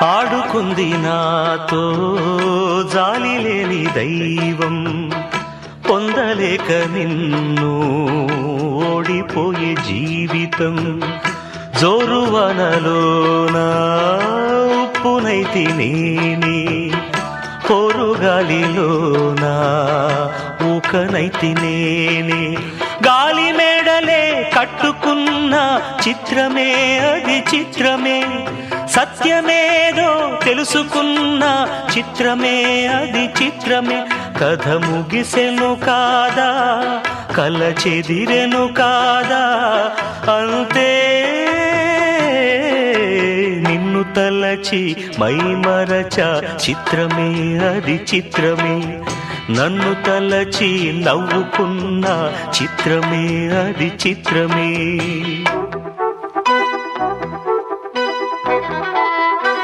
ఆడుకుంది నాతో జాలి లేని దైవం, పొందలేక నిన్ను ఓడిపోయే జీవితం. జోరువనలోన ఉప్పునైతి నేనే, పోరుగాలిలోన ఊకనైతి నేనే. గాలి మేడలే కట్టుకున్న చిత్రమే అది చిత్రమే, సత్యమేదో తెలుసుకున్న చిత్రమే అది చిత్రమే. కథ ముగిసెను కాదా, కల చెదిరెను కాదా, అంతే నిన్ను తలచి మైమరచ చిత్రమే అది చిత్రమే. నన్ను తలచి నవ్వుకున్న చిత్రమే అది చిత్రమే.